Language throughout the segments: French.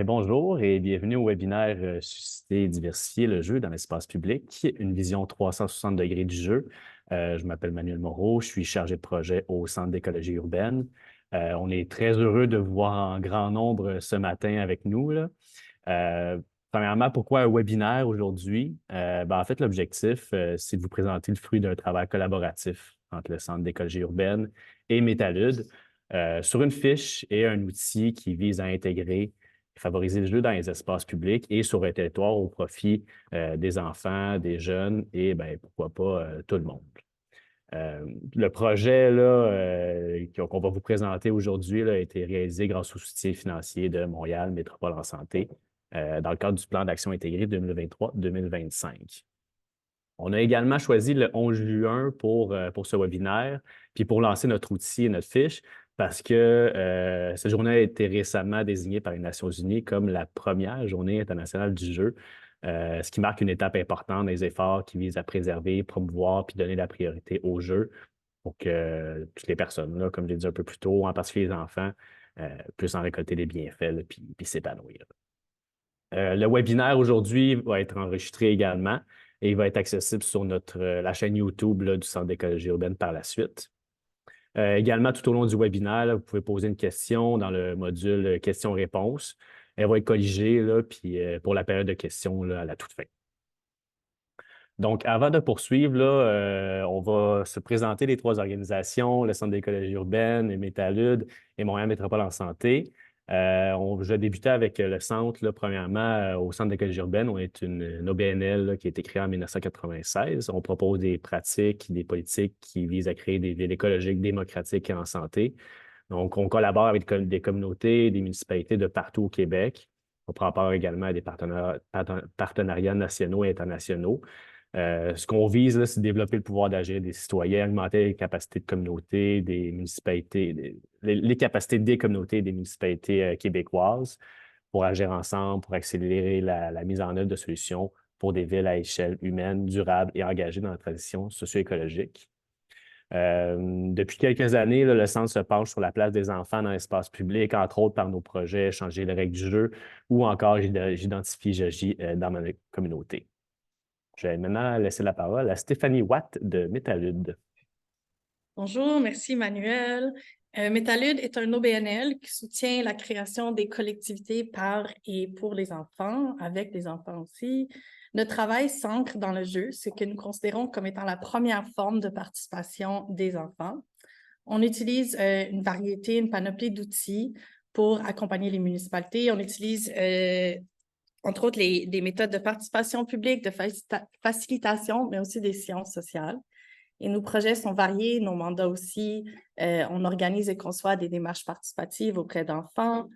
Bonjour et bienvenue au webinaire Susciter et diversifier le jeu dans l'espace public, une vision 360 degrés du jeu. Je m'appelle Manuel Moreau, je suis chargé de projet au Centre d'écologie urbaine. On est très heureux de vous voir en grand nombre ce matin avec nous, là. Euh, Premièrement, pourquoi un webinaire aujourd'hui? En fait, l'objectif, c'est de vous présenter le fruit d'un travail collaboratif entre le Centre d'écologie urbaine et Métallude sur une fiche et un outil qui vise à intégrer et favoriser le jeu dans les espaces publics et sur un territoire au profit des enfants, des jeunes et pourquoi pas tout le monde. Le projet là, qu'on va vous présenter aujourd'hui là, a été réalisé grâce au soutien financier de Montréal Métropole en santé dans le cadre du plan d'action intégré 2023-2025. On a également choisi le 11 juin pour ce webinaire, puis pour lancer notre outil et notre fiche, parce que cette journée a été récemment désignée par les Nations unies comme la première journée internationale du jeu, ce qui marque une étape importante dans les efforts qui visent à préserver, promouvoir, puis donner la priorité au jeu pour que toutes les personnes, là, comme je l'ai dit un peu plus tôt, en particulier les enfants, puissent en récolter les bienfaits, là, puis s'épanouir. Le webinaire aujourd'hui va être enregistré également et il va être accessible sur la chaîne YouTube là, du Centre d'écologie urbaine par la suite. Également, tout au long du webinaire, là, vous pouvez poser une question dans le module questions-réponses. Elle va être colligée là, puis, pour la période de questions là, à la toute fin. Donc, avant de poursuivre, là, on va se présenter les trois organisations, le Centre d'écologie urbaine, et Métallude et Montréal Métropole en santé. Je vais débuter avec le centre, là, premièrement, au Centre d'écologie urbaine. On est une OBNL là, qui a été créée en 1996. On propose des pratiques, des politiques qui visent à créer des villes écologiques, démocratiques et en santé. Donc, on collabore avec des communautés, des municipalités de partout au Québec. On prend part également à des partenariats nationaux et internationaux. Ce qu'on vise, là, c'est de développer le pouvoir d'agir des citoyens, augmenter les capacités de communautés, des municipalités, les capacités des communautés et des municipalités québécoises pour agir ensemble, pour accélérer la mise en œuvre de solutions pour des villes à échelle humaine, durable et engagées dans la transition socio-écologique. Depuis quelques années, là, le Centre se penche sur la place des enfants dans l'espace public, entre autres par nos projets Changer les règles du jeu ou encore J'identifie, j'agis dans ma communauté. Je vais maintenant laisser la parole à Stéphanie Watt de Métallude. Bonjour, merci Manuel. Métallude est un OBNL qui soutient la création des collectivités par et pour les enfants, avec les enfants aussi. Notre travail s'ancre dans le jeu, ce que nous considérons comme étant la première forme de participation des enfants. On utilise une variété, une panoplie d'outils pour accompagner les municipalités. On utilise entre autres des méthodes de participation publique, de facilitation, mais aussi des sciences sociales. Et nos projets sont variés, nos mandats aussi. On organise et conçoit des démarches participatives auprès d'enfants,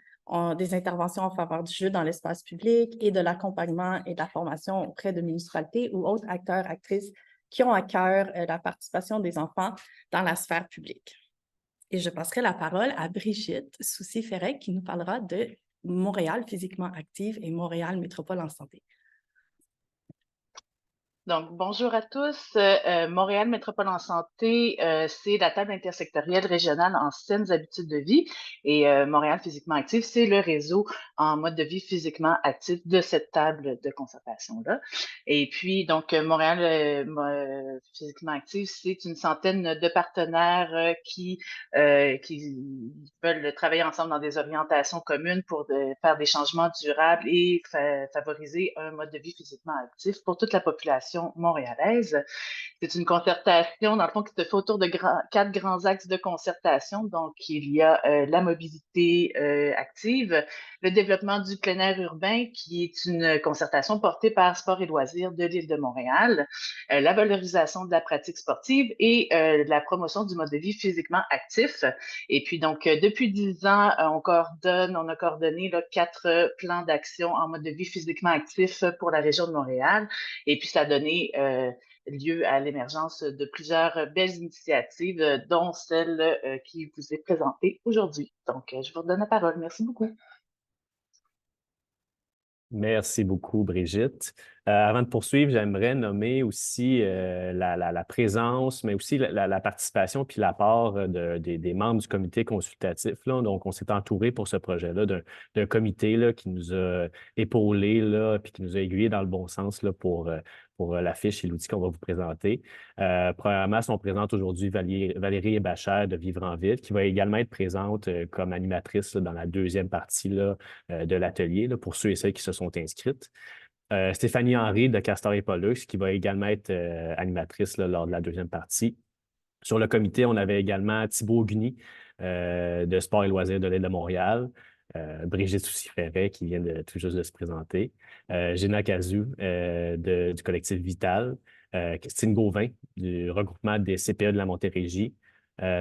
des interventions en faveur du jeu dans l'espace public et de l'accompagnement et de la formation auprès de municipalités ou autres acteurs, actrices qui ont à cœur la participation des enfants dans la sphère publique. Et je passerai la parole à Brigitte Soucy-Ferret qui nous parlera de Montréal physiquement active et Montréal Métropole en santé. Donc, bonjour à tous. Montréal Métropole en santé, c'est la table intersectorielle régionale en saines habitudes de vie. Et Montréal Physiquement Actif, c'est le réseau en mode de vie physiquement actif de cette table de concertation-là. Et puis, donc, Montréal Physiquement Actif, c'est une centaine de partenaires qui veulent travailler ensemble dans des orientations communes pour faire des changements durables et favoriser un mode de vie physiquement actif pour toute la population montréalaise. C'est une concertation, dans le fond, qui se fait autour de quatre grands axes de concertation. Donc, il y a la mobilité active, le développement du plein air urbain, qui est une concertation portée par Sport et Loisirs de l'Île de Montréal, la valorisation de la pratique sportive et la promotion du mode de vie physiquement actif. Et puis, donc, depuis 10 ans, on a coordonné là, 4 plans d'action en mode de vie physiquement actif pour la région de Montréal. Et puis, ça a donné lieu à l'émergence de plusieurs belles initiatives, dont celle qui vous est présentée aujourd'hui. Donc, je vous redonne la parole. Merci beaucoup. Merci beaucoup, Brigitte. Avant de poursuivre, j'aimerais nommer aussi la présence, mais aussi la participation puis l'apport des membres du comité consultatif, là. Donc, on s'est entouré pour ce projet-là d'un comité là, qui nous a épaulés là, puis qui nous a aiguillés dans le bon sens là, pour la fiche et l'outil qu'on va vous présenter. Premièrement, sont présentes aujourd'hui Valérie Hébachère de Vivre en Ville, qui va également être présente comme animatrice là, dans la deuxième partie là, de l'atelier, là, pour ceux et celles qui se sont inscrites. Stéphanie Henry de Castor et Pollux, qui va également être animatrice là, lors de la deuxième partie. Sur le comité, on avait également Thibaut Guni de Sport et Loisirs de l'Île de Montréal, Brigitte Soucy-Ferret qui vient tout juste de se présenter, Gina Cazou du collectif Vital, Christine Gauvin du regroupement des CPE de la Montérégie,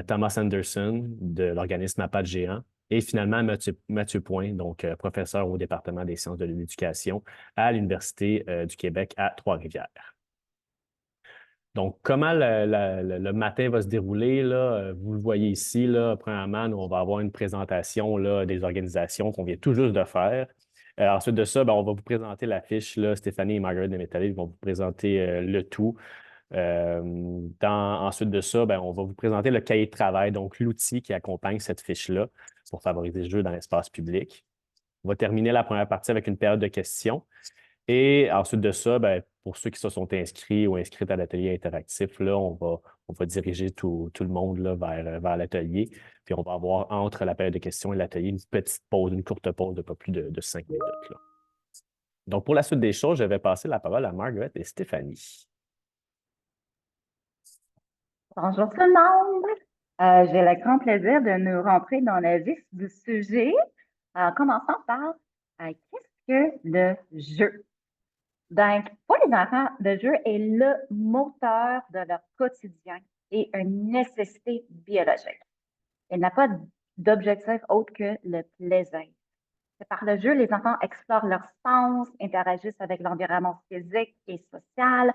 Thomas Anderson de l'organisme APAT Géant, et finalement, Mathieu Point, donc professeur au département des sciences de l'éducation à l'Université du Québec à Trois-Rivières. Donc, comment le matin va se dérouler, là, vous le voyez ici, là, premièrement, nous, on va avoir une présentation là, des organisations qu'on vient tout juste de faire. Ensuite de ça, ben, on va vous présenter la fiche. Là, Stéphanie et Margaret de Métallique vont vous présenter le tout. Ensuite de ça, ben, on va vous présenter le cahier de travail, donc l'outil qui accompagne cette fiche-là pour favoriser le jeu dans l'espace public. On va terminer la première partie avec une période de questions. Et ensuite de ça, ben, pour ceux qui se sont inscrits ou inscrites à l'atelier interactif, là, on va diriger tout le monde là, vers l'atelier. Puis on va avoir entre la période de questions et l'atelier une petite pause, une courte pause de pas plus de 5 minutes. Là. Donc, pour la suite des choses, je vais passer la parole à Margaret et Stéphanie. Bonjour tout le monde! J'ai le grand plaisir de nous rentrer dans le vif du sujet en commençant par qu'est-ce que le jeu? Donc, pour les enfants, le jeu est le moteur de leur quotidien et une nécessité biologique. Il n'a pas d'objectif autre que le plaisir. C'est par le jeu, les enfants explorent leurs sens, interagissent avec l'environnement physique et social,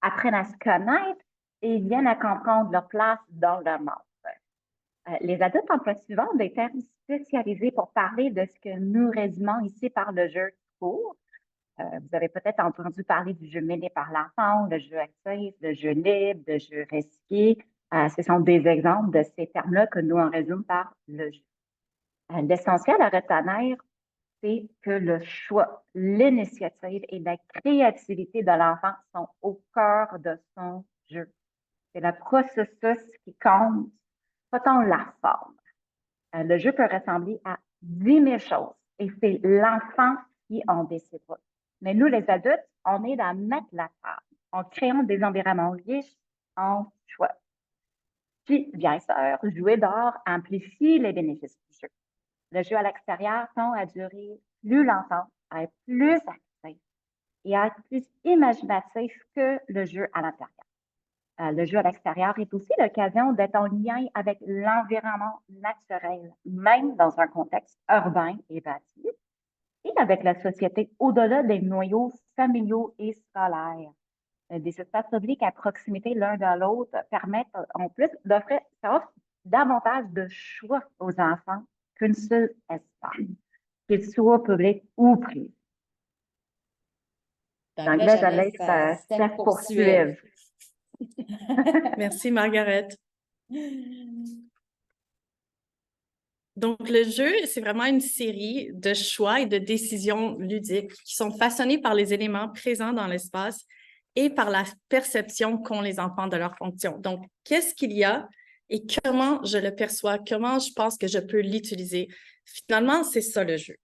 apprennent à se connaître et viennent à comprendre leur place dans le monde. Les adultes emploient souvent des termes spécialisés pour parler de ce que nous résumons ici par le jeu court. Vous avez peut-être entendu parler du jeu mené par l'enfant, le jeu actif, le jeu libre, le jeu risqué. Ce sont des exemples de ces termes-là que nous en résume par le jeu. L'essentiel à retenir, c'est que le choix, l'initiative et la créativité de l'enfant sont au cœur de son jeu. C'est le processus qui compte, pas tant la forme. Le jeu peut ressembler à 10 000 choses et c'est l'enfant qui en décidera. Mais nous, les adultes, on est à mettre la table en créant des environnements riches en choix. Puis, bien sûr, jouer dehors amplifie les bénéfices du jeu. Le jeu à l'extérieur tend à durer plus longtemps, à être plus actif et à être plus imaginatif que le jeu à l'intérieur. Le jeu à l'extérieur est aussi l'occasion d'être en lien avec l'environnement naturel, même dans un contexte urbain et bâti, et avec la société au-delà des noyaux familiaux et scolaires. Des espaces publics à proximité l'un de l'autre permettent en plus d'offrir davantage de choix aux enfants qu'une seule espace, qu'il soit public ou privé. Donc là, je laisse Steph poursuivre. Merci, Margaret. Donc, le jeu, c'est vraiment une série de choix et de décisions ludiques qui sont façonnés par les éléments présents dans l'espace et par la perception qu'ont les enfants de leur fonction. Donc, qu'est-ce qu'il y a et comment je le perçois, comment je pense que je peux l'utiliser. Finalement, c'est ça le jeu.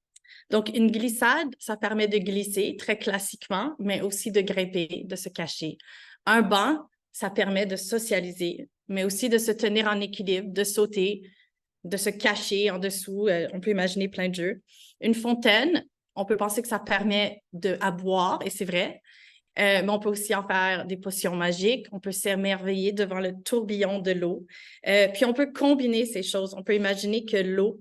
Donc, une glissade, ça permet de glisser très classiquement, mais aussi de grimper, de se cacher. Un banc, ça permet de socialiser, mais aussi de se tenir en équilibre, de sauter, de se cacher en dessous. On peut imaginer plein de jeux. Une fontaine, on peut penser que ça permet à boire, et c'est vrai, mais on peut aussi en faire des potions magiques. On peut s'émerveiller devant le tourbillon de l'eau. Puis on peut combiner ces choses. On peut imaginer que l'eau,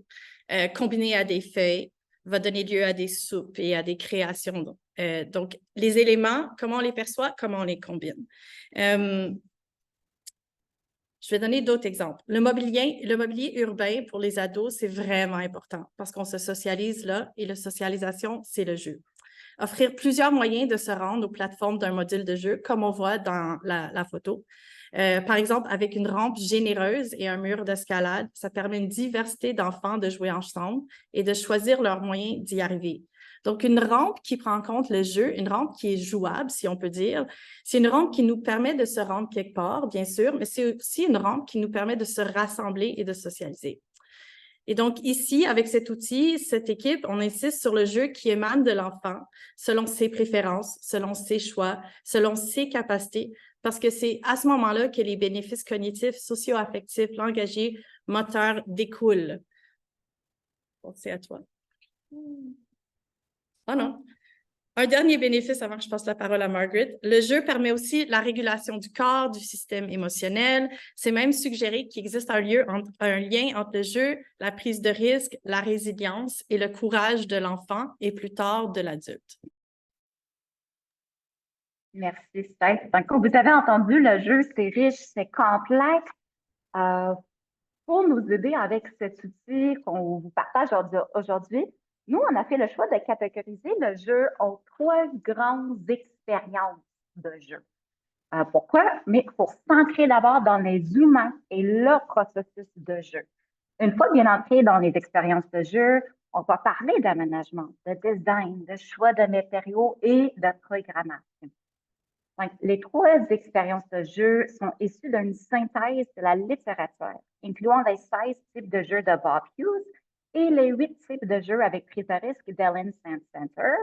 combinée à des feuilles, va donner lieu à des soupes et à des créations. Donc, les éléments, comment on les perçoit, comment on les combine. Je vais donner d'autres exemples. Le mobilier urbain pour les ados, c'est vraiment important parce qu'on se socialise là et la socialisation, c'est le jeu. offrir plusieurs moyens de se rendre aux plateformes d'un module de jeu, comme on voit dans la photo. Par exemple, avec une rampe généreuse et un mur d'escalade, ça permet une diversité d'enfants de jouer ensemble et de choisir leurs moyens d'y arriver. Donc, une rampe qui prend en compte le jeu, une rampe qui est jouable, si on peut dire, c'est une rampe qui nous permet de se rendre quelque part, bien sûr, mais c'est aussi une rampe qui nous permet de se rassembler et de socialiser. Et donc, ici, avec cet outil, cette équipe, on insiste sur le jeu qui émane de l'enfant, selon ses préférences, selon ses choix, selon ses capacités, parce que c'est à ce moment-là que les bénéfices cognitifs, socio-affectifs, langagiers, moteurs découlent. Bon, c'est à toi. Oh non. Un dernier bénéfice avant que je passe la parole à Margaret. Le jeu permet aussi la régulation du corps, du système émotionnel. C'est même suggéré qu'il existe un lien entre le jeu, la prise de risque, la résilience et le courage de l'enfant et plus tard de l'adulte. Merci, Steph. Donc, comme vous avez entendu, le jeu, c'est riche, c'est complexe. Pour nous aider avec cet outil qu'on vous partage aujourd'hui, nous, on a fait le choix de catégoriser le jeu en 3 grandes expériences de jeu. Pourquoi? Mais pour s'ancrer d'abord dans les humains et leur processus de jeu. Une fois bien entré dans les expériences de jeu, on va parler d'aménagement, de design, de choix de matériaux et de programmation. Donc, les 3 expériences de jeu sont issues d'une synthèse de la littérature, incluant les 16 types de jeux de Bob Hughes et les 8 types de jeux avec prise de risque d'Ellen Center,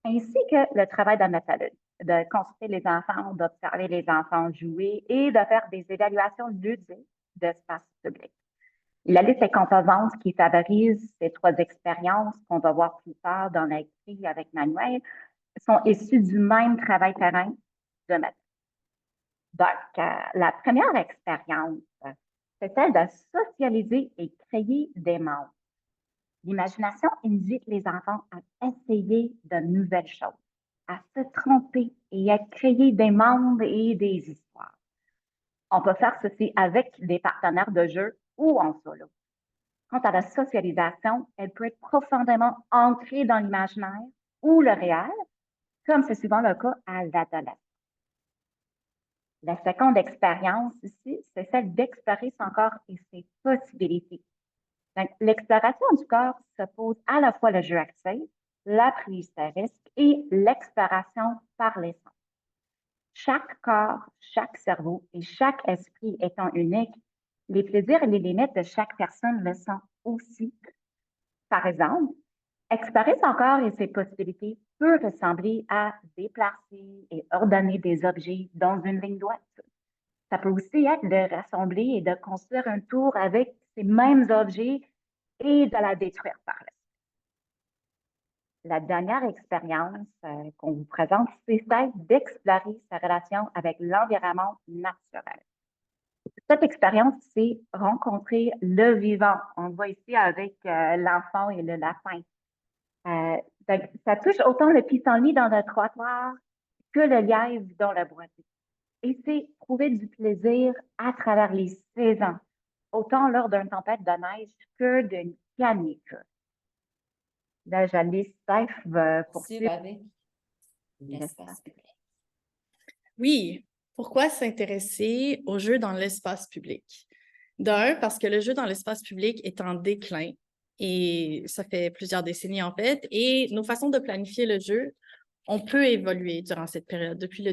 ainsi que le travail de méthode, de consulter les enfants, d'observer les enfants jouer et de faire des évaluations ludiques d'espace public. La liste des composantes qui favorisent ces 3 expériences qu'on va voir plus tard dans la grille avec Manuel sont issues du même travail terrain de méthode. Donc, la première expérience, c'est celle de socialiser et créer des mondes. L'imagination invite les enfants à essayer de nouvelles choses, à se tromper et à créer des mondes et des histoires. On peut faire ceci avec des partenaires de jeu ou en solo. Quant à la socialisation, elle peut être profondément ancrée dans l'imaginaire ou le réel, comme c'est souvent le cas à l'adolescence. La seconde expérience ici, c'est celle d'explorer son corps et ses possibilités. L'exploration du corps suppose à la fois le jeu actif, la prise de risque et l'exploration par les sens. Chaque corps, chaque cerveau et chaque esprit étant unique, les plaisirs et les limites de chaque personne le sont aussi. Par exemple, explorer son corps et ses possibilités peut ressembler à déplacer et ordonner des objets dans une ligne droite. Ça peut aussi être de rassembler et de construire un tour avec ces mêmes objets et de la détruire par la suite. La dernière expérience qu'on vous présente, c'est celle d'explorer sa relation avec l'environnement naturel. Cette expérience, c'est rencontrer le vivant. On le voit ici avec l'enfant et le lapin. Ça touche autant le pissenlit dans le trottoir que le lièvre dans le boîtier. Et c'est trouver du plaisir à travers les saisons, autant lors d'une tempête de neige que d'une canicule. Là, j'allais Steph poursuivre. avec l'espace public. Oui, pourquoi s'intéresser au jeu dans l'espace public? D'un, parce que le jeu dans l'espace public est en déclin et ça fait plusieurs décennies en fait, et nos façons de planifier le jeu, on peut évoluer durant cette période, depuis le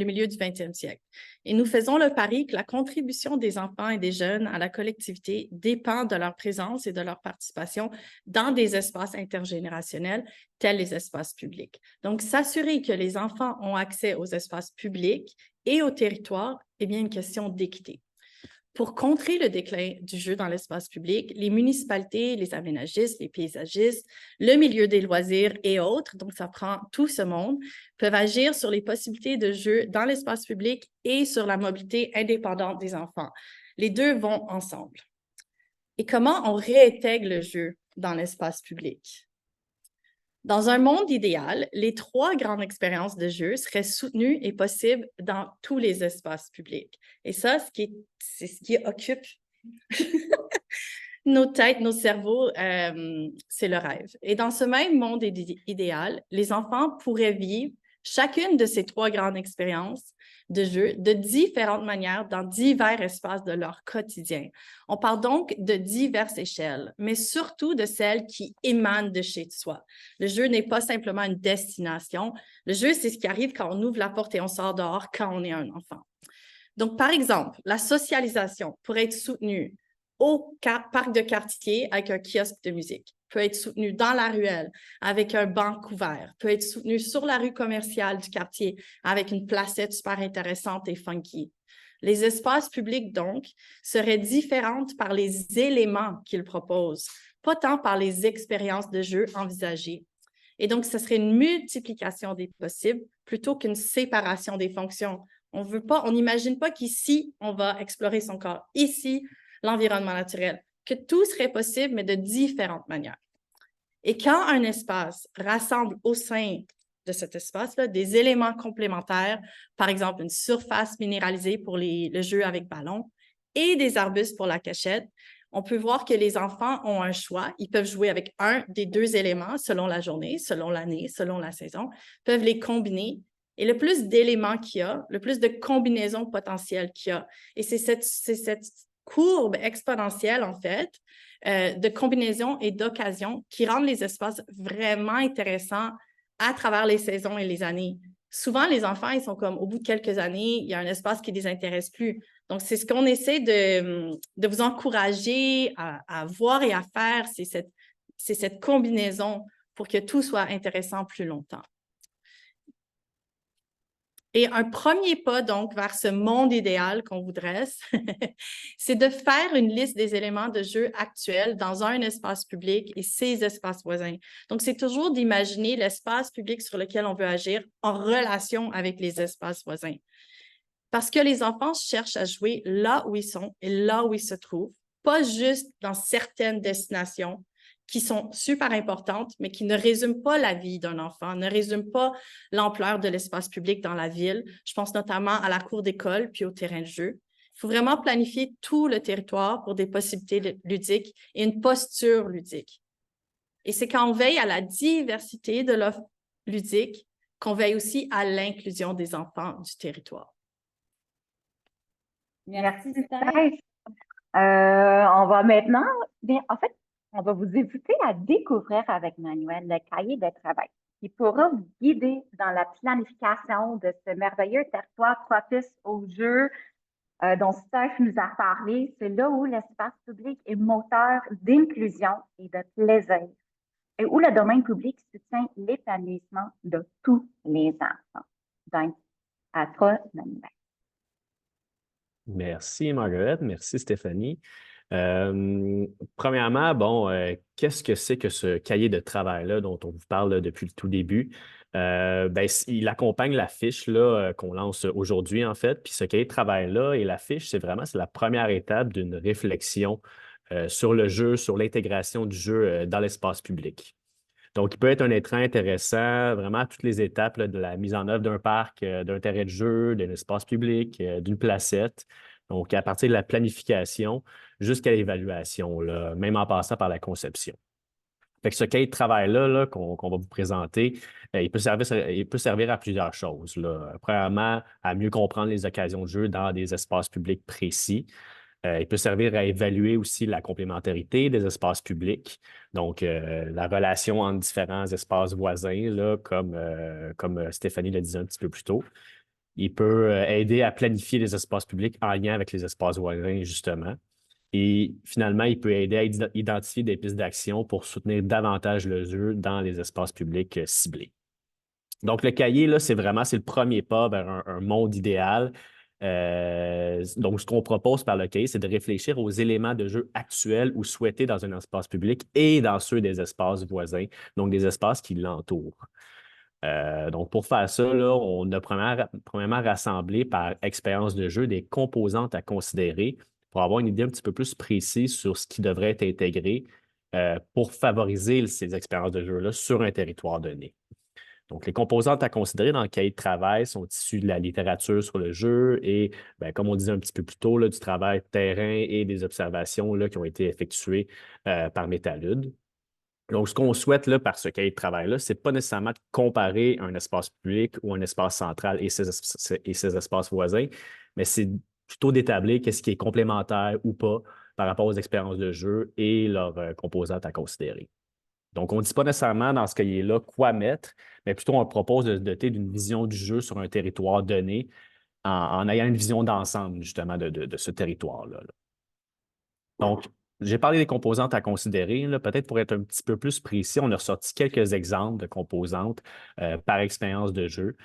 milieu du 20e siècle. Et nous faisons le pari que la contribution des enfants et des jeunes à la collectivité dépend de leur présence et de leur participation dans des espaces intergénérationnels tels les espaces publics. Donc, s'assurer que les enfants ont accès aux espaces publics et au territoire est bien une question d'équité. Pour contrer le déclin du jeu dans l'espace public, les municipalités, les aménagistes, les paysagistes, le milieu des loisirs et autres, donc ça prend tout ce monde, peuvent agir sur les possibilités de jeu dans l'espace public et sur la mobilité indépendante des enfants. Les deux vont ensemble. Et comment on réintègre le jeu dans l'espace public? Dans un monde idéal, les 3 grandes expériences de jeu seraient soutenues et possibles dans tous les espaces publics. Et ça, c'est ce qui occupe Nos têtes, nos cerveaux, c'est le rêve. Et dans ce même monde idéal, les enfants pourraient vivre chacune de ces 3 grandes expériences de jeu de différentes manières dans divers espaces de leur quotidien. On parle donc de diverses échelles, mais surtout de celles qui émanent de chez soi. Le jeu n'est pas simplement une destination. Le jeu, c'est ce qui arrive quand on ouvre la porte et on sort dehors quand on est un enfant. Donc, par exemple, la socialisation pourrait être soutenue au parc de quartier avec un kiosque de musique, peut être soutenue dans la ruelle avec un banc couvert, peut être soutenue sur la rue commerciale du quartier avec une placette super intéressante et funky. Les espaces publics, donc, seraient différents par les éléments qu'ils proposent, pas tant par les expériences de jeu envisagées. Et donc, ce serait une multiplication des possibles plutôt qu'une séparation des fonctions. On n'imagine pas qu'ici, on va explorer son corps. Ici, l'environnement naturel, que tout serait possible, mais de différentes manières. Et quand un espace rassemble au sein de cet espace-là des éléments complémentaires, par exemple une surface minéralisée pour le jeu avec ballon et des arbustes pour la cachette, on peut voir que les enfants ont un choix. Ils peuvent jouer avec un des 2 éléments selon la journée, selon l'année, selon la saison, peuvent les combiner. Et le plus d'éléments qu'il y a, le plus de combinaisons potentielles qu'il y a. Et c'est cette courbe exponentielle, en fait, de combinaisons et d'occasions qui rendent les espaces vraiment intéressants à travers les saisons et les années. Souvent, les enfants, ils sont comme, au bout de quelques années, il y a un espace qui ne les intéresse plus. Donc, c'est ce qu'on essaie de vous encourager à voir et à faire, c'est cette combinaison pour que tout soit intéressant plus longtemps. Et un premier pas, donc, vers ce monde idéal qu'on vous dresse, c'est de faire une liste des éléments de jeu actuels dans un espace public et ses espaces voisins. Donc, c'est toujours d'imaginer l'espace public sur lequel on veut agir en relation avec les espaces voisins. Parce que les enfants cherchent à jouer là où ils sont et là où ils se trouvent, pas juste dans certaines destinations qui sont super importantes, mais qui ne résument pas la vie d'un enfant, ne résument pas l'ampleur de l'espace public dans la ville. Je pense notamment à la cour d'école puis au terrain de jeu. Il faut vraiment planifier tout le territoire pour des possibilités ludiques et une posture ludique. Et c'est quand on veille à la diversité de l'offre ludique qu'on veille aussi à l'inclusion des enfants du territoire. Merci, Steph. On va maintenant, en fait, on va vous inviter à découvrir avec Manuel le cahier de travail qui pourra vous guider dans la planification de ce merveilleux territoire propice au jeu dont Steph nous a parlé. C'est là où l'espace public est moteur d'inclusion et de plaisir et où le domaine public soutient l'épanouissement de tous les enfants. Donc, à toi, Manuel. Merci, Margaret. Merci, Stéphanie. Premièrement, qu'est-ce que c'est que ce cahier de travail-là dont on vous parle depuis le tout début? Il accompagne la fiche qu'on lance aujourd'hui, en fait. Puis ce cahier de travail-là et la fiche, c'est la première étape d'une réflexion sur le jeu, sur l'intégration du jeu dans l'espace public. Donc, il peut être un écran intéressant vraiment à toutes les étapes de la mise en œuvre d'un parc, d'un terrain de jeu, d'un espace public, d'une placette. Donc, à partir de la planification jusqu'à l'évaluation, même en passant par la conception. Fait que ce cahier de travail-là qu'on va vous présenter, il peut servir à plusieurs choses. Premièrement, à mieux comprendre les occasions de jeu dans des espaces publics précis. Il peut servir à évaluer aussi la complémentarité des espaces publics, donc la relation entre différents espaces voisins, comme Stéphanie le disait un petit peu plus tôt. Il peut aider à planifier les espaces publics en lien avec les espaces voisins, justement. Et finalement, il peut aider à identifier des pistes d'action pour soutenir davantage le jeu dans les espaces publics ciblés. Donc, le cahier, c'est le premier pas vers un monde idéal. Donc, ce qu'on propose par le cahier, c'est de réfléchir aux éléments de jeu actuels ou souhaités dans un espace public et dans ceux des espaces voisins, donc des espaces qui l'entourent. Donc, pour faire ça, on a premièrement rassemblé par expérience de jeu des composantes à considérer pour avoir une idée un petit peu plus précise sur ce qui devrait être intégré pour favoriser ces expériences de jeu-là sur un territoire donné. Donc, les composantes à considérer dans le cahier de travail sont issues de la littérature sur le jeu et, comme on disait un petit peu plus tôt, là, du travail terrain et des observations là, qui ont été effectuées par Métalude. Donc, ce qu'on souhaite là, par ce cahier de travail-là, ce n'est pas nécessairement de comparer un espace public ou un espace central et ses espaces voisins, mais c'est plutôt d'établir qu'est-ce qui est complémentaire ou pas par rapport aux expériences de jeu et leurs composantes à considérer. Donc, on ne dit pas nécessairement dans ce cahier-là quoi mettre, mais plutôt on propose de se doter d'une vision du jeu sur un territoire donné en ayant une vision d'ensemble, justement, de ce territoire-là. Donc, j'ai parlé des composantes à considérer. Peut-être pour être un petit peu plus précis, on a ressorti quelques exemples de composantes par expérience de jeu.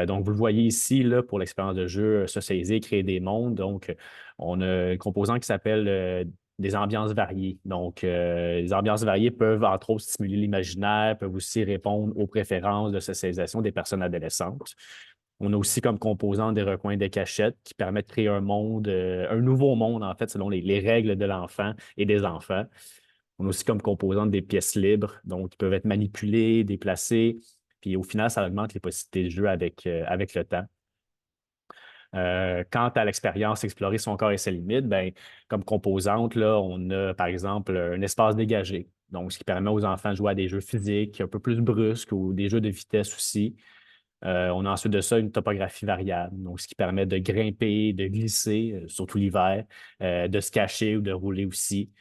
Donc, vous le voyez ici, là, pour l'expérience de jeu, socialiser, créer des mondes. Donc, on a un composant qui s'appelle des ambiances variées. Donc, les ambiances variées peuvent, entre autres, stimuler l'imaginaire, peuvent aussi répondre aux préférences de socialisation des personnes adolescentes. On a aussi comme composant des recoins de cachettes qui permettent de créer un monde, un nouveau monde, en fait, selon les règles de l'enfant et des enfants. On a aussi comme composant des pièces libres, donc qui peuvent être manipulées, déplacées. Puis au final, ça augmente les possibilités de jeu avec le temps. Quant à l'expérience, explorer son corps et ses limites, comme composante, là, on a par exemple un espace dégagé, donc ce qui permet aux enfants de jouer à des jeux physiques un peu plus brusques ou des jeux de vitesse aussi. On a ensuite de ça une topographie variable, donc ce qui permet de grimper, de glisser, surtout l'hiver, de se cacher ou de rouler aussi.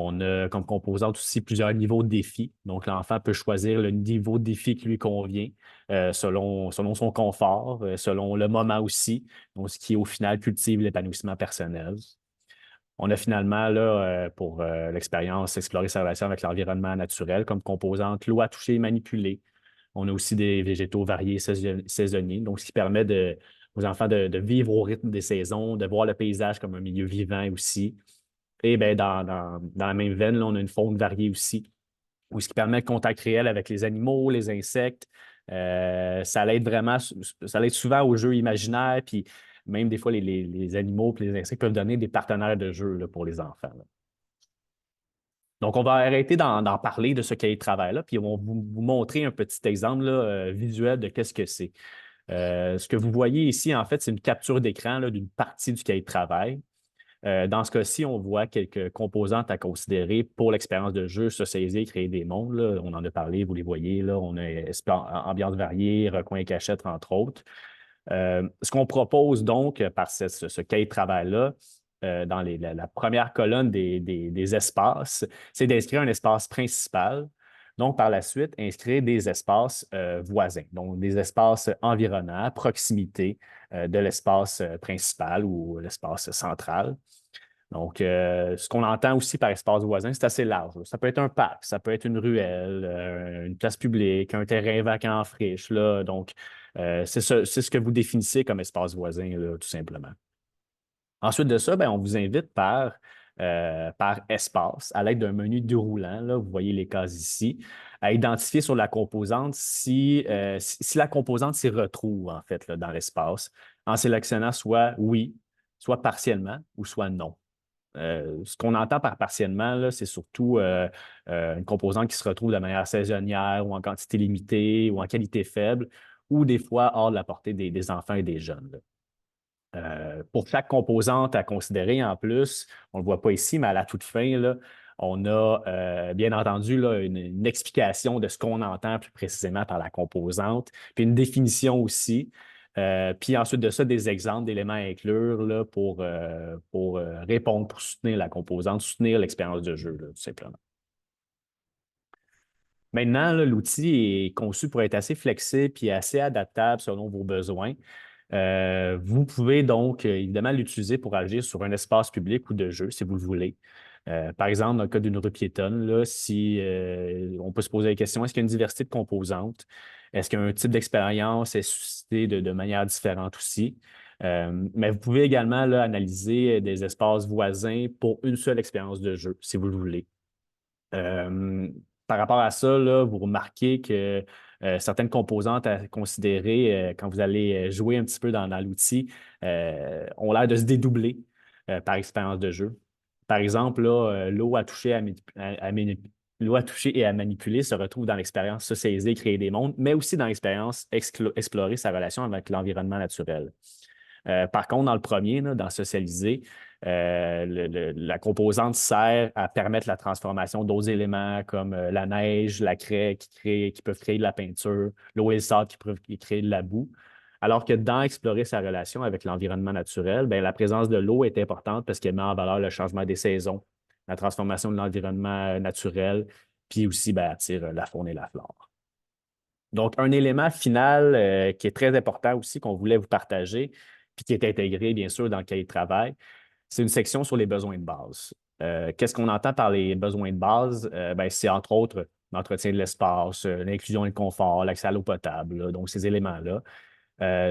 On a comme composante aussi plusieurs niveaux de défi. Donc, l'enfant peut choisir le niveau de défi qui lui convient selon son confort, selon le moment aussi, donc ce qui, au final, cultive l'épanouissement personnel. On a finalement, là, pour l'expérience, explorer sa relation avec l'environnement naturel comme composante l'eau à toucher et manipuler. On a aussi des végétaux variés saisonniers, donc ce qui permet aux enfants de vivre au rythme des saisons, de voir le paysage comme un milieu vivant aussi. Et dans la même veine, là, on a une faune variée aussi, ce qui permet le contact réel avec les animaux, les insectes. Ça l'aide vraiment, ça l'aide souvent au jeu imaginaire, puis même des fois, les animaux et les insectes peuvent donner des partenaires de jeu là, pour les enfants. Là. Donc, on va arrêter d'en parler de ce cahier de travail-là, puis on va vous montrer un petit exemple là, visuel de qu'est-ce que c'est. Ce que vous voyez ici, en fait, c'est une capture d'écran d'une partie du cahier de travail. Dans ce cas-ci, on voit quelques composantes à considérer pour l'expérience de jeu, socialiser, créer des mondes. Là. On en a parlé, vous les voyez, là. On a ambiance variée, recoins et cachettes, entre autres. Ce qu'on propose donc par ce cahier de travail-là, dans la première colonne des espaces, c'est d'inscrire un espace principal. Donc, par la suite, inscrire des espaces voisins, donc des espaces environnants, à proximité de l'espace principal ou l'espace central. Donc, ce qu'on entend aussi par espace voisin, c'est assez large. Ça peut être un parc, ça peut être une ruelle, une place publique, un terrain vacant en friche. Là. Donc, c'est ce que vous définissez comme espace voisin, là, tout simplement. Ensuite de ça, on vous invite par espace, à l'aide d'un menu déroulant, là, vous voyez les cases ici, à identifier sur la composante si la composante s'y retrouve, en fait, là, dans l'espace, en sélectionnant soit oui, soit partiellement ou soit non. Ce qu'on entend par partiellement, là, c'est surtout une composante qui se retrouve de manière saisonnière ou en quantité limitée ou en qualité faible ou des fois hors de la portée des enfants et des jeunes. Là. Pour chaque composante à considérer en plus, on ne le voit pas ici, mais à la toute fin, là, on a bien entendu là, une explication de ce qu'on entend plus précisément par la composante, puis une définition aussi. Puis ensuite de ça, des exemples d'éléments à inclure là, pour répondre, pour soutenir la composante, soutenir l'expérience de jeu, là, tout simplement. Maintenant, l'outil est conçu pour être assez flexible et assez adaptable selon vos besoins. Vous pouvez donc évidemment l'utiliser pour agir sur un espace public ou de jeu si vous le voulez. Par exemple, dans le cas d'une rue piétonne, là, si on peut se poser la question, est-ce qu'il y a une diversité de composantes? Est-ce qu'un type d'expérience est suscité de manière différente aussi? Mais vous pouvez également là, analyser des espaces voisins pour une seule expérience de jeu, si vous le voulez. Par rapport à ça, là, vous remarquez que certaines composantes à considérer quand vous allez jouer un petit peu dans l'outil ont l'air de se dédoubler par expérience de jeu. Par exemple, l'eau à toucher, l'eau à toucher et à manipuler se retrouve dans l'expérience socialiser, créer des mondes, mais aussi dans l'expérience explorer sa relation avec l'environnement naturel. Par contre, dans le premier, là, dans socialiser, la composante sert à permettre la transformation d'autres éléments comme la neige, la craie qui peuvent créer de la peinture, l'eau et le sable qui peuvent créer de la boue. Alors que dans explorer sa relation avec l'environnement naturel, bien, la présence de l'eau est importante parce qu'elle met en valeur le changement des saisons, la transformation de l'environnement naturel, puis aussi bien, attire la faune et la flore. Donc, un élément final qui est très important aussi qu'on voulait vous partager, puis qui est intégré, bien sûr, dans le cahier de travail, c'est une section sur les besoins de base. Qu'est-ce qu'on entend par les besoins de base? Ben, c'est entre autres l'entretien de l'espace, l'inclusion et le confort, l'accès à l'eau potable. Là. Donc, ces éléments-là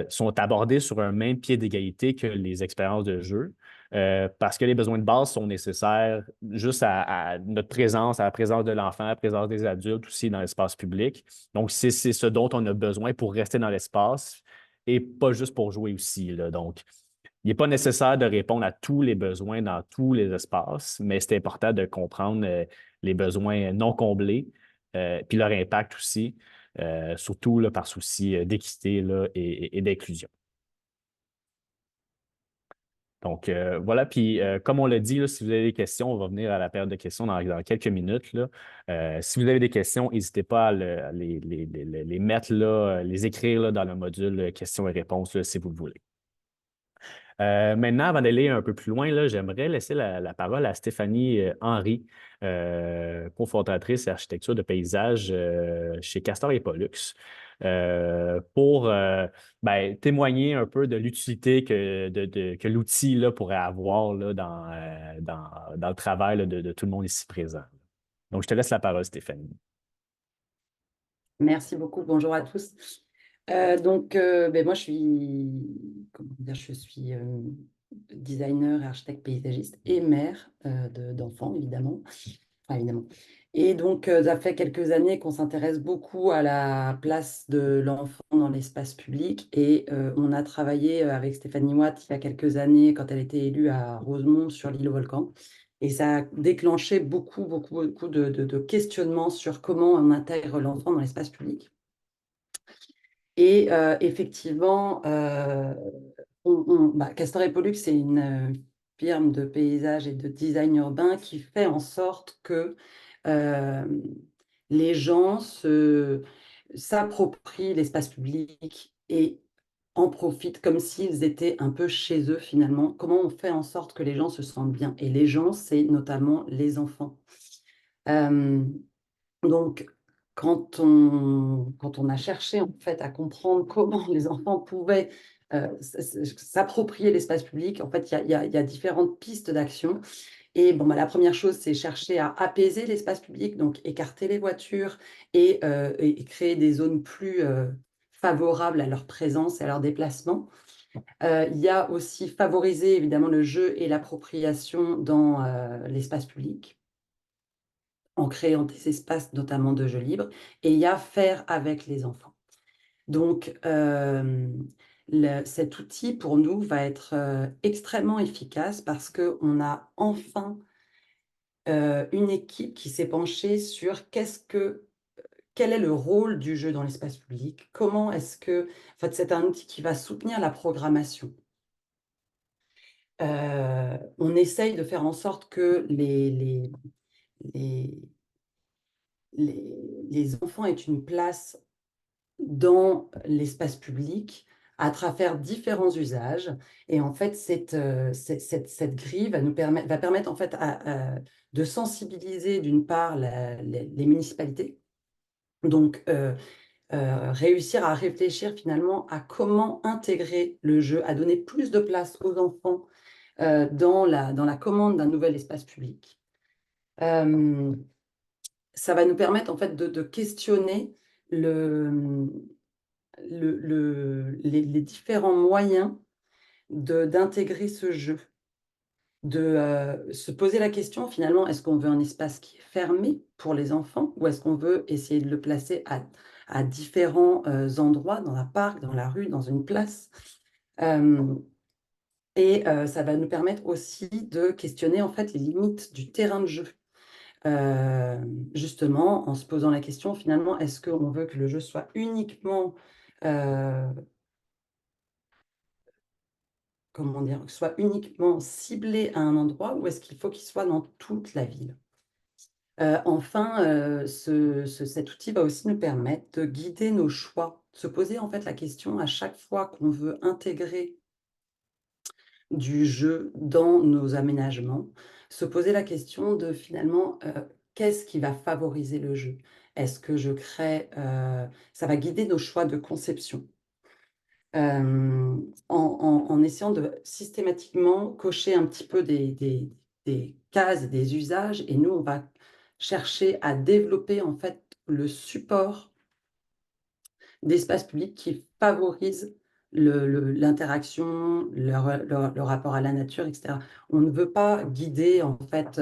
sont abordés sur un même pied d'égalité que les expériences de jeu, parce que les besoins de base sont nécessaires juste à notre présence, à la présence de l'enfant, à la présence des adultes aussi dans l'espace public. Donc, c'est ce dont on a besoin pour rester dans l'espace et pas juste pour jouer aussi. Là. Donc, il n'est pas nécessaire de répondre à tous les besoins dans tous les espaces, mais c'est important de comprendre les besoins non comblés, puis leur impact aussi, surtout là, par souci d'équité là, et d'inclusion. Donc, voilà. Puis, comme on l'a dit, là, si vous avez des questions, on va venir à la période de questions dans quelques minutes. Là. Si vous avez des questions, n'hésitez pas à les mettre là, les écrire là, dans le module questions et réponses là, si vous le voulez. Maintenant, avant d'aller un peu plus loin, là, j'aimerais laisser la parole à Stéphanie Henry, cofondatrice architecture de paysage chez Castor et Pollux, pour ben, témoigner un peu de l'utilité que l'outil là, pourrait avoir là, dans le travail là, de tout le monde ici présent. Donc, je te laisse la parole, Stéphanie. Merci beaucoup. Bonjour à tous. Moi, je suis designer et architecte paysagiste et mère d'enfants, évidemment. Enfin, évidemment. Et donc, ça fait quelques années qu'on s'intéresse beaucoup à la place de l'enfant dans l'espace public. Et on a travaillé avec Stéphanie Watt il y a quelques années, quand elle était élue à Rosemont sur l'île au Volcan. Et ça a déclenché beaucoup de questionnements sur comment on intègre l'enfant dans l'espace public. Et effectivement, Castor et Pollux, c'est une firme de paysage et de design urbain qui fait en sorte que les gens s'approprient l'espace public et en profitent comme s'ils étaient un peu chez eux finalement. Comment on fait en sorte que les gens se sentent bien? Et les gens, c'est notamment les enfants. Donc, quand on a cherché en fait à comprendre comment les enfants pouvaient s'approprier l'espace public, en fait, il y a différentes pistes d'action. Et la première chose, c'est chercher à apaiser l'espace public, donc écarter les voitures et créer des zones plus favorables à leur présence et à leur déplacement. Il y a aussi favoriser évidemment le jeu et l'appropriation dans l'espace public, en créant des espaces notamment de jeux libres, et il y a faire avec les enfants. Donc, cet outil, pour nous, va être extrêmement efficace parce qu'on a enfin une équipe qui s'est penchée sur quel est le rôle du jeu dans l'espace public, comment est-ce que... En fait, c'est un outil qui va soutenir la programmation. On essaye de faire en sorte que les enfants aient une place dans l'espace public à travers différents usages. Et en fait, cette grille va permettre en fait de sensibiliser d'une part les municipalités, donc réussir à réfléchir finalement à comment intégrer le jeu, à donner plus de place aux enfants dans la commande d'un nouvel espace public. Ça va nous permettre en fait de questionner les différents moyens d'intégrer ce jeu, de se poser la question finalement, est-ce qu'on veut un espace qui est fermé pour les enfants ou est-ce qu'on veut essayer de le placer à différents endroits, dans un parc, dans la rue, dans une place. Ça va nous permettre aussi de questionner en fait les limites du terrain de jeu. justement en se posant la question finalement, est-ce qu'on veut que le jeu soit uniquement, comment dire, soit uniquement ciblé à un endroit ou est-ce qu'il faut qu'il soit dans toute la ville? Enfin, cet outil va aussi nous permettre de guider nos choix, se poser en fait la question à chaque fois qu'on veut intégrer du jeu dans nos aménagements, se poser la question de finalement, qu'est-ce qui va favoriser le jeu? Est-ce que je crée, ça va guider nos choix de conception. En essayant de systématiquement cocher un petit peu des cases, des usages et nous, on va chercher à développer en fait le support d'espace public qui favorise l'interaction, le rapport à la nature, et cetera. On ne veut pas guider en fait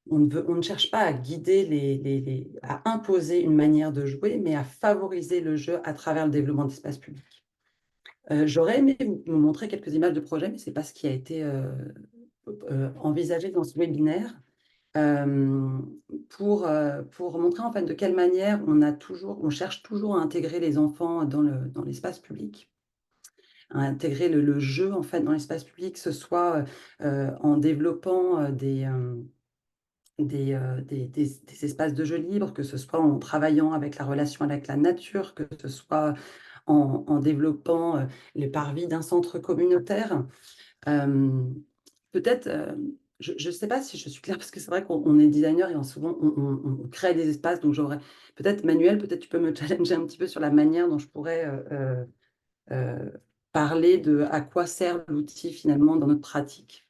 on ne cherche pas à guider à imposer une manière de jouer, mais à favoriser le jeu à travers le développement d'espace public. J'aurais aimé vous montrer quelques images de projet, mais c'est pas ce qui a été, envisagé dans ce webinaire. Pour montrer en fait de quelle manière on cherche toujours à intégrer les enfants dans l'espace public, à intégrer le jeu en fait dans l'espace public, que ce soit en développant des espaces de jeu libres, que ce soit en travaillant avec la relation avec la nature, que ce soit en développant les parvis d'un centre communautaire. Peut-être, je ne sais pas si je suis claire, parce que c'est vrai qu'on est designer et souvent on crée des espaces, donc j'aurais peut-être Manuel, peut-être tu peux me challenger un petit peu sur la manière dont je pourrais parler de à quoi sert l'outil finalement dans notre pratique.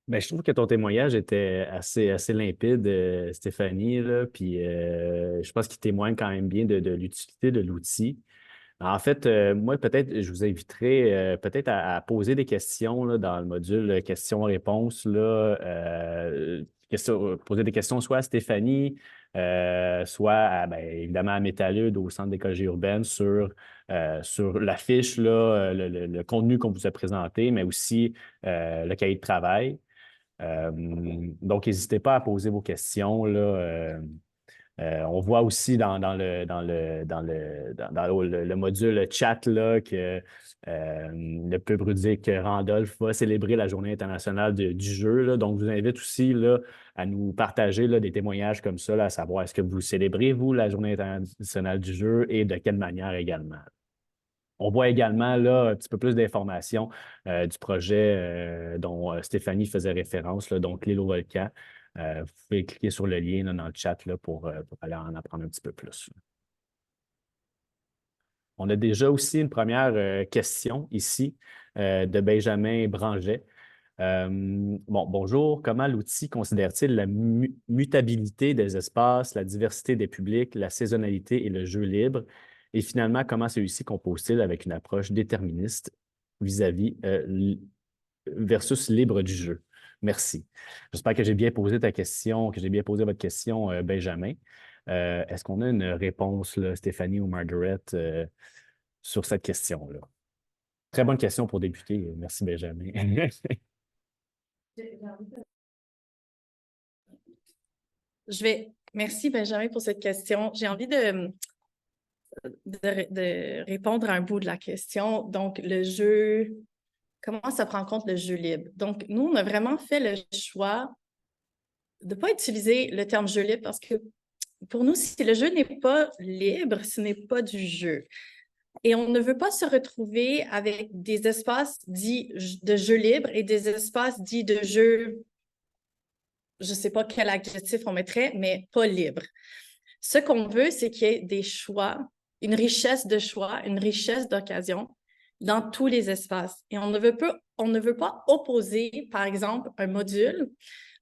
Ben, je trouve que ton témoignage était assez limpide, Stéphanie, là, puis je pense qu'il témoigne quand même bien de l'utilité de l'outil. En fait, moi, peut-être, je vous inviterai peut-être à poser des questions là, dans le module questions-réponses, là, poser des questions soit à Stéphanie, soit ben, évidemment à Métalude au Centre d'écologie urbaine sur la fiche, là, le contenu qu'on vous a présenté, mais aussi le cahier de travail. Donc, n'hésitez pas à poser vos questions, là. On voit aussi dans le module chat là, que le pub ludique Randolph va célébrer la Journée internationale du jeu. Là. Donc, je vous invite aussi là, à nous partager là, des témoignages comme ça, là, à savoir est-ce que vous célébrez, vous, la Journée internationale du jeu et de quelle manière également. On voit également là, un petit peu plus d'informations du projet dont Stéphanie faisait référence, là, donc l'île au volcan. Vous pouvez cliquer sur le lien là, dans le chat là, pour aller en apprendre un petit peu plus. On a déjà aussi une première question ici de Benjamin Branget. Bonjour. Comment l'outil considère-t-il la mutabilité des espaces, la diversité des publics, la saisonnalité et le jeu libre? Et finalement, comment celui-ci compose-t-il avec une approche déterministe vis-à-vis versus libre du jeu? Merci. J'espère que j'ai bien posé ta question, que j'ai bien posé votre question, Benjamin. Est-ce qu'on a une réponse, là, Stéphanie ou Margaret, sur cette question-là? Très bonne question pour débuter. Merci, Benjamin. Merci, Benjamin, pour cette question. J'ai envie de répondre à un bout de la question. Donc, le jeu, comment ça prend en compte le jeu libre? Donc, nous, on a vraiment fait le choix de ne pas utiliser le terme jeu libre parce que pour nous, si le jeu n'est pas libre, ce n'est pas du jeu. Et on ne veut pas se retrouver avec des espaces dits de jeu libre et des espaces dits de jeu, je ne sais pas quel adjectif on mettrait, mais pas libre. Ce qu'on veut, c'est qu'il y ait des choix, une richesse de choix, une richesse d'occasion dans tous les espaces. Et on ne veut pas opposer, par exemple, un module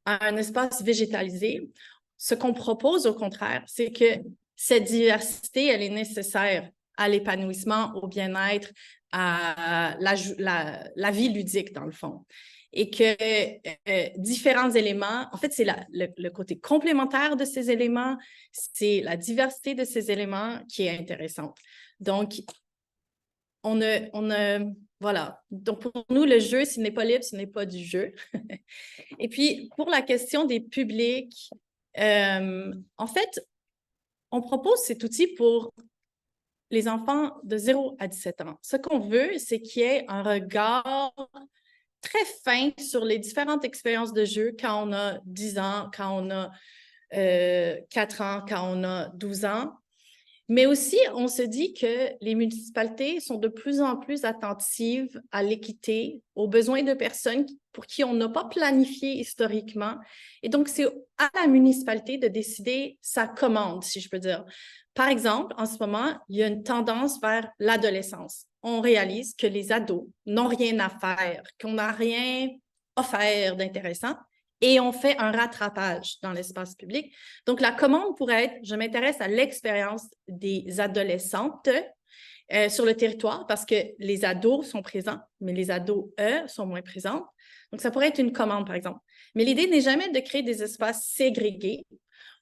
à un espace végétalisé. Ce qu'on propose, au contraire, c'est que cette diversité, elle est nécessaire à l'épanouissement, au bien-être, à la vie ludique, dans le fond. Et que différents éléments, en fait, c'est le côté complémentaire de ces éléments, c'est la diversité de ces éléments qui est intéressante. Donc, on ne Voilà. Donc, pour nous, le jeu, s'il n'est pas libre, ce n'est pas du jeu. Et puis, pour la question des publics, en fait, on propose cet outil pour les enfants de 0 à 17 ans. Ce qu'on veut, c'est qu'il y ait un regard très fin sur les différentes expériences de jeu quand on a 10 ans, quand on a 4 ans, quand on a 12 ans. Mais aussi, on se dit que les municipalités sont de plus en plus attentives à l'équité, aux besoins de personnes pour qui on n'a pas planifié historiquement. Et donc, c'est à la municipalité de décider sa commande, si je peux dire. Par exemple, en ce moment, il y a une tendance vers l'adolescence. On réalise que les ados n'ont rien à faire, qu'on n'a rien offert d'intéressant, et on fait un rattrapage dans l'espace public. Donc, la commande pourrait être, je m'intéresse à l'expérience des adolescentes sur le territoire parce que les ados sont présents, mais les ados, eux, sont moins présents. Donc, ça pourrait être une commande, par exemple. Mais l'idée n'est jamais de créer des espaces ségrégés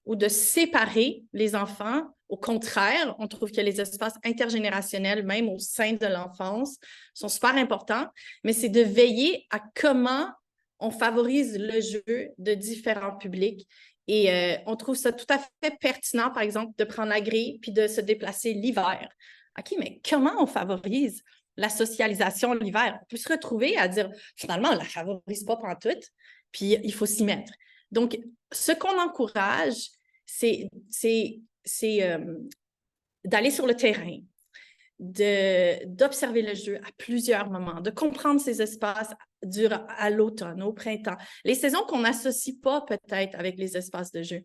ou de séparer les enfants. Au contraire, on trouve que les espaces intergénérationnels, même au sein de l'enfance, sont super importants, mais c'est de veiller à comment on favorise le jeu de différents publics. Et on trouve ça tout à fait pertinent, par exemple, de prendre la grille puis de se déplacer l'hiver. OK, mais comment on favorise la socialisation l'hiver? On peut se retrouver à dire, finalement, on ne la favorise pas pantoute, puis il faut s'y mettre. Donc, ce qu'on encourage, c'est d'aller sur le terrain, d'observer le jeu à plusieurs moments, de comprendre ces espaces à l'automne, au printemps, les saisons qu'on n'associe pas peut-être avec les espaces de jeu.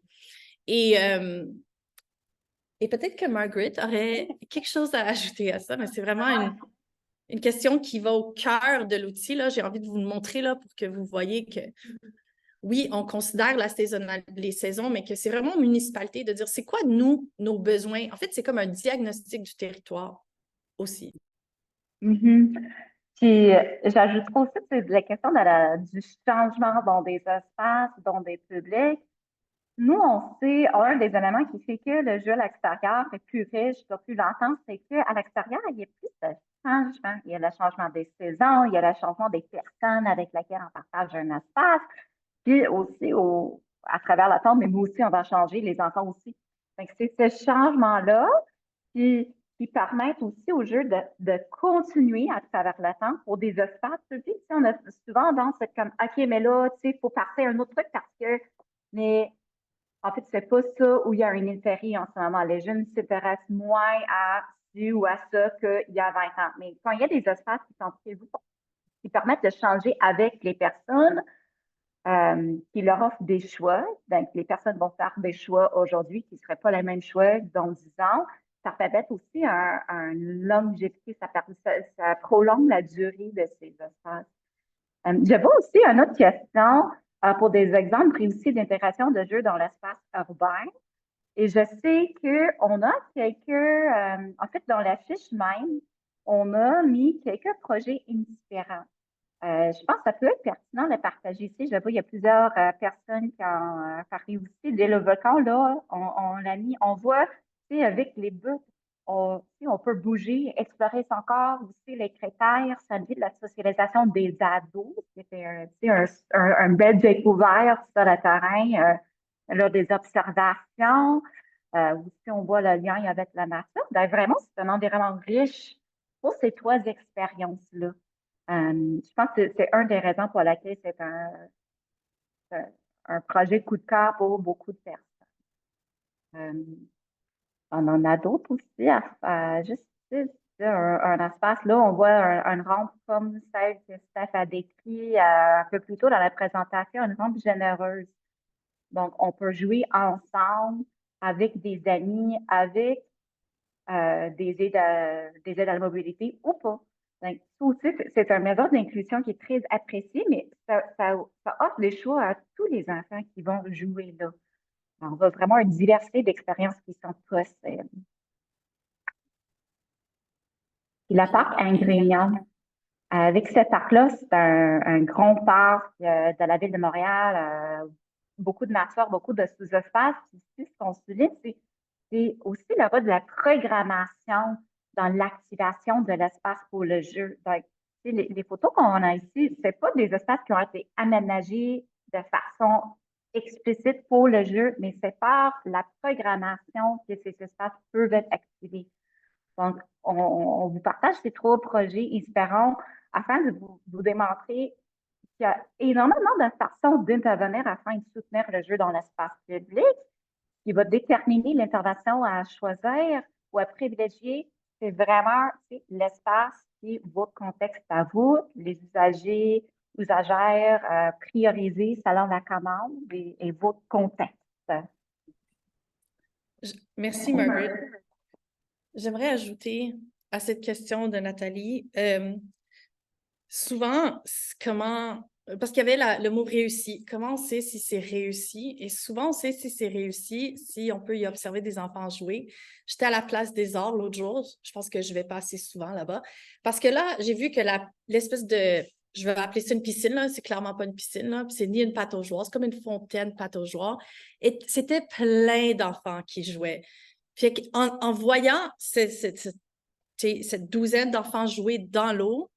Et peut-être que Margaret aurait quelque chose à ajouter à ça, mais c'est vraiment une question qui va au cœur de l'outil. Là. J'ai envie de vous le montrer là, pour que vous voyez que oui, on considère les saisons, mais que c'est vraiment aux municipalités de dire c'est quoi, nous, nos besoins. En fait, c'est comme un diagnostic du territoire aussi. Mhm. Puis, j'ajouterais aussi que c'est la question du changement dans des espaces, dans des publics. Nous, on sait, un des éléments qui fait que le jeu à l'extérieur est plus riche, dure plus longtemps, c'est qu'à l'extérieur, il y a plus de changements. Il y a le changement des saisons, il y a le changement des personnes avec lesquelles on partage un espace. Puis aussi, à travers la temps, mais nous aussi, on va changer, les enfants aussi. Donc, c'est ce changement-là qui permettent aussi au jeu de continuer à travers le temps pour des espaces publics. On a souvent tendance à être comme, OK, mais là, tu sais, il faut passer à un autre truc parce que, mais en fait, c'est pas ça où il y a une intérêt en ce moment. Les jeunes s'intéressent moins à ci ou à ça qu'il y a 20 ans. Mais quand il y a des espaces qui sont prévus, qui permettent de changer avec les personnes, qui leur offrent des choix, donc les personnes vont faire des choix aujourd'hui qui ne seraient pas les mêmes choix dans 10 ans. Ça permet aussi un longévité, ça prolonge la durée de ces espaces. Je vois aussi une autre question pour des exemples réussis d'intégration de jeux dans l'espace urbain. Et je sais qu'on a en fait, dans la fiche même, on a mis quelques projets inspirants. Je pense que ça peut être pertinent de partager ici. Je vois, il y a plusieurs personnes qui ont parlé aussi. Dès le volcan, là, on l'a mis. On voit, tu sais, avec les bœufs, on peut bouger, explorer son corps, aussi les critères, ça dit de la socialisation des ados. C'était un bel découverte sur le terrain, lors des observations. Aussi, on voit le lien avec la nature. Donc, vraiment, c'est un environnement riche pour ces trois expériences-là. Je pense que c'est une des raisons pour laquelle c'est un projet coup de cœur pour beaucoup de personnes. On en a d'autres aussi, juste un espace. Là, on voit une rampe comme celle que Steph a décrit un peu plus tôt dans la présentation, une rampe généreuse. Donc, on peut jouer ensemble avec des amis, avec des aides à la mobilité ou pas. Donc, ça aussi, c'est un mesure d'inclusion qui est très apprécié, mais ça offre des choix à tous les enfants qui vont jouer là. Alors, on a vraiment une diversité d'expériences qui sont possibles. Puis le parc Ingrénient. Avec ce parc-là, c'est un grand parc de la ville de Montréal, beaucoup de nature, beaucoup de sous-espaces. Ici, ce qu'on souligne, c'est aussi le rôle de la programmation dans l'activation de l'espace pour le jeu. Donc, les photos qu'on a ici, c'est pas des espaces qui ont été aménagés de façon explicite pour le jeu, mais c'est par la programmation que ces espaces peuvent être activés. Donc, on vous partage ces 3 projets inspirants afin de vous démontrer qu'il y a énormément de façons d'intervenir afin de soutenir le jeu dans l'espace public, qui va déterminer l'intervention à choisir ou à privilégier. C'est vraiment l'espace qui est votre contexte à vous, les usagers, usagères, priorisés selon la commande et votre contexte. Merci, Margaret. J'aimerais ajouter à cette question de Nathalie, souvent, parce qu'il y avait le mot réussi, comment on sait si c'est réussi? Et souvent, on sait si c'est réussi, si on peut y observer des enfants jouer. J'étais à la Place des Arts l'autre jour, je pense que je vais pas assez souvent là-bas, parce que là, j'ai vu que l'espèce de, je vais appeler ça une piscine, là, c'est clairement pas une piscine, là, puis c'est ni une pataugeoire, c'est comme une fontaine pataugeoire, et c'était plein d'enfants qui jouaient. Puis en voyant cette douzaine d'enfants jouer dans l'eau,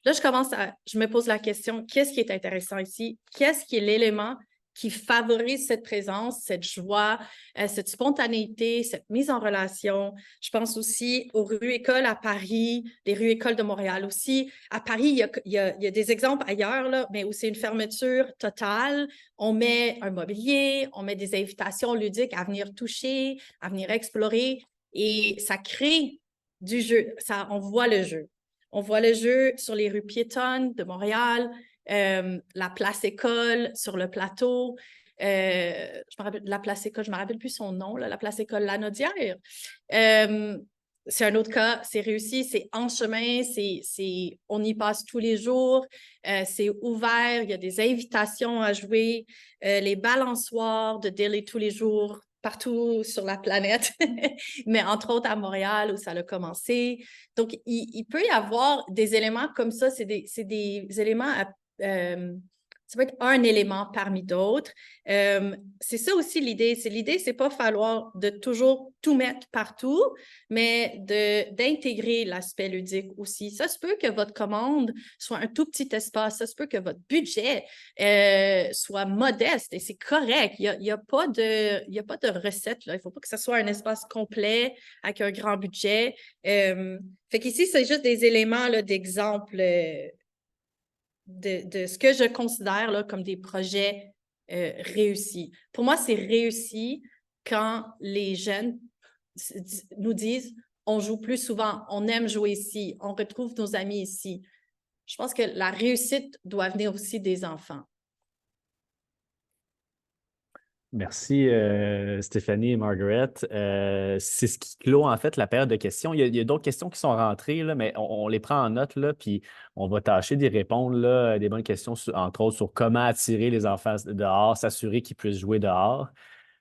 là, je me pose la question, qu'est-ce qui est intéressant ici? Qu'est-ce qui est l'élément qui favorise cette présence, cette joie, cette spontanéité, cette mise en relation? Je pense aussi aux rues-écoles à Paris, les rues-écoles de Montréal aussi. À Paris, il y a des exemples ailleurs, là, mais où c'est une fermeture totale. On met un mobilier, on met des invitations ludiques à venir toucher, à venir explorer, et ça crée du jeu. On voit le jeu. On voit le jeu sur les rues piétonnes de Montréal, la place école sur le plateau. La place école, je ne me rappelle plus son nom, là, la place école Lanaudière. C'est un autre cas, c'est réussi, c'est en chemin, on y passe tous les jours, c'est ouvert, il y a des invitations à jouer, les balançoires de Daily tous les jours, partout sur la planète, mais entre autres à Montréal où ça a commencé. Donc, il peut y avoir des éléments comme ça, c'est des éléments ça peut être un élément parmi d'autres. C'est ça aussi l'idée. L'idée, c'est pas falloir de toujours tout mettre partout, mais d'intégrer l'aspect ludique aussi. Ça se peut que votre commande soit un tout petit espace. Ça se peut que votre budget soit modeste et c'est correct. Il y a pas de recette, là. Il ne faut pas que ce soit un espace complet avec un grand budget. Fait qu'ici, c'est juste des éléments d'exemple de ce que je considère là, comme des projets réussis. Pour moi, c'est réussi quand les jeunes nous disent « on joue plus souvent, on aime jouer ici, on retrouve nos amis ici ». Je pense que la réussite doit venir aussi des enfants. Merci Stéphanie et Margaret. C'est ce qui clôt en fait la période de questions. Il y a d'autres questions qui sont rentrées, là, mais on les prend en note, là, puis on va tâcher d'y répondre, là, des bonnes questions, entre autres sur comment attirer les enfants dehors, s'assurer qu'ils puissent jouer dehors.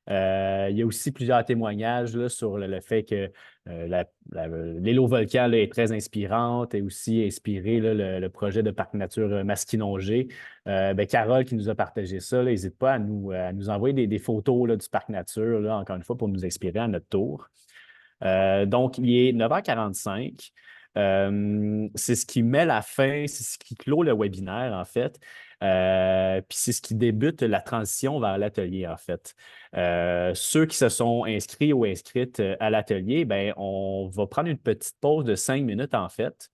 Il y a aussi plusieurs témoignages là, sur le fait que l'île au volcan là, est très inspirante et aussi inspiré là, le projet de parc nature Masquinongé. Carole qui nous a partagé ça, n'hésite pas à nous envoyer des photos là, du parc nature, là, encore une fois, pour nous inspirer à notre tour. Donc, il est 9h45. C'est ce qui met la fin, c'est ce qui clôt le webinaire, en fait. Puis c'est ce qui débute la transition vers l'atelier, en fait. Ceux qui se sont inscrits ou inscrites à l'atelier, on va prendre une petite pause de 5 minutes, en fait.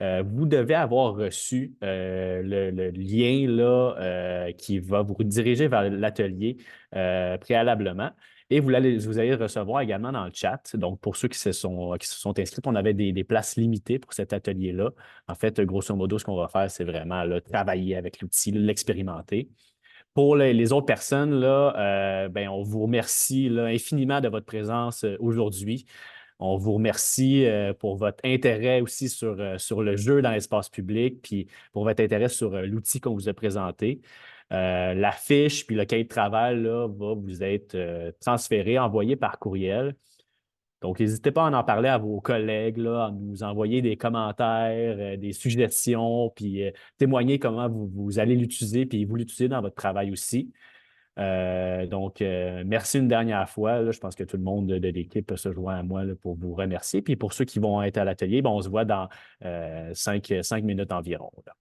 Vous devez avoir reçu le lien là, qui va vous diriger vers l'atelier préalablement. Et vous allez recevoir également dans le chat. Donc, pour ceux qui se sont inscrits, on avait des places limitées pour cet atelier-là. En fait, grosso modo, ce qu'on va faire, c'est vraiment là, travailler avec l'outil, l'expérimenter. Pour les autres personnes, là, on vous remercie là, infiniment de votre présence aujourd'hui. On vous remercie pour votre intérêt aussi sur le jeu dans l'espace public, puis pour votre intérêt sur l'outil qu'on vous a présenté. La fiche puis le cahier de travail là, va vous être transféré, envoyé par courriel. Donc, n'hésitez pas à en parler à vos collègues, là, à nous envoyer des commentaires, des suggestions, puis témoigner comment vous allez l'utiliser, puis vous l'utilisez dans votre travail aussi. Donc, merci une dernière fois. Là. Je pense que tout le monde de l'équipe se joint à moi là, pour vous remercier. Puis pour ceux qui vont être à l'atelier, on se voit dans 5 minutes environ. Là.